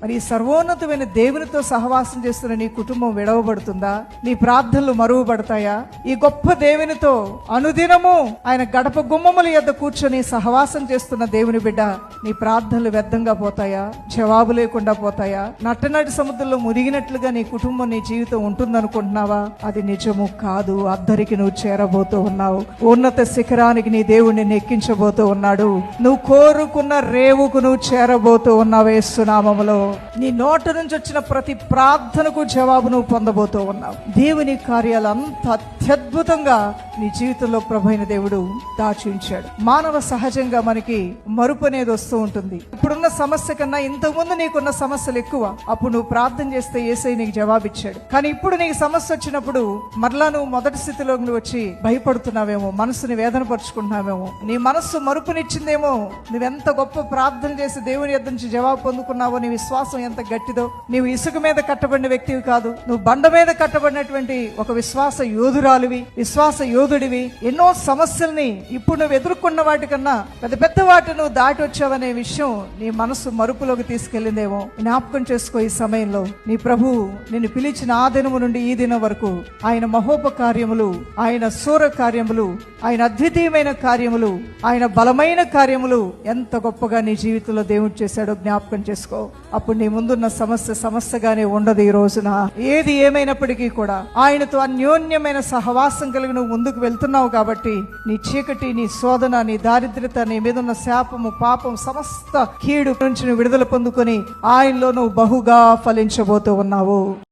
మరి ఈ సర్వోన్నతమైన దేవునితో సహవాసం చేస్తున్న నీ కుటుంబం విడవబడుతుందా? నీ ప్రార్థనలు మరుగుపడతాయా? ఈ గొప్ప దేవునితో అనుదినము ఆయన గడప గుమ్మముల యొద్ద కూర్చొని సహవాసం చేస్తున్న దేవుని బిడ్డ, నీ ప్రార్థనలు వ్యర్థంగా పోతాయా? జవాబు లేకుండా పోతాయా? నట్టనటి సముద్రంలో మునిగినట్లుగా నీ కుటుంబం, నీ జీవితం ఉంటుందనుకుంటున్నావా? అది నిజము కాదు. అద్దరికి నువ్వు చేరబోతూ ఉన్నావు. ఉన్నత శిఖరానికి నీ దేవుణ్ణి నెక్కించబోతూ ఉన్నాడు. నువ్వు కోరుకున్న రేవుకు నువ్వు చేరబోతూ ఉన్నావు. యేసు నామములో నీ నోట నుంచి వచ్చిన ప్రతి ప్రార్థనకు జవాబు నువ్వు పొందబోతూ ఉన్నావు. దేవుని కార్యాలు అంత అత్యద్భుతంగా నీ జీవితంలో ప్రభువైన దేవుడు దాచి ఉంచాడు. మానవ సహజంగా మనకి మరుపు అనేది వస్తూ ఉంటుంది. ఇప్పుడున్న సమస్య కన్నా ఇంతకుముందు నీకున్న సమస్యలు ఎక్కువ. అప్పుడు నువ్వు ప్రార్థన చేస్తే యేసయ్య నీకు జవాబిచ్చాడు. కానీ ఇప్పుడు నీకు సమస్య వచ్చినప్పుడు మరలా నువ్వు మొదటి స్థితిలోకి నువ్వు వచ్చి భయపడుతున్నావేమో, మనసుని వేదన పరుచుకుంటున్నావేమో, నీ మనస్సు మరుపునిచ్చిందేమో. నువ్వెంత గొప్ప ప్రార్థన చేసి దేవుని యొద్ద నుంచి జవాబు పొందుకున్నావో, నీ విశ్వాసం ఎంత గట్టిదో. నీవు ఇసుక మీద కట్టబడిన వ్యక్తివి కాదు, నువ్వు బండ మీద కట్టబడినటువంటి ఒక విశ్వాస యోధురాలివి, విశ్వాస యోధుడివి. ఎన్నో సమస్యల్ని ఇప్పుడు నువ్వు ఎదుర్కొన్న వాటికన్నా పెద్ద పెద్ద వాటిని నువ్వు దాటి వచ్చావనే విషయం నీ మనసు మరుపులోకి తీసుకెళ్లిందేమో. జ్ఞాపకం చేసుకో. ఈ సమయంలో నీ ప్రభు నిన్ను పిలిచిన ఆ దినము నుండి ఈ దినం వరకు ఆయన మహోపకార్యములు, ఆయన శూర కార్యములు, ఆయన అద్వితీయమైన కార్యములు, ఆయన బలమైన కార్యములు ఎంత గొప్పగా నీ జీవితంలో దేవుడు చేశాడో జ్ఞాపకం చేసుకో. అప్పుడు నీ ముందున్న సమస్యగానే ఉండదు. ఈ రోజున ఏది ఏమైనప్పటికీ కూడా ఆయనతో అన్యోన్యమైన సహవాసం కలిగి నువ్వు ముందుకు వెళ్తున్నావు కాబట్టి నీ చీకటి, నీ శోధన, నీ దారిద్రత, నీ మీద ఉన్న శాపము, పాపం, సమస్త కీడు నుంచి నువ్వు విడుదల పొందుకొని ఆయనలో నువ్వు బహుగా ఫలించబోతూ ఉన్నావు.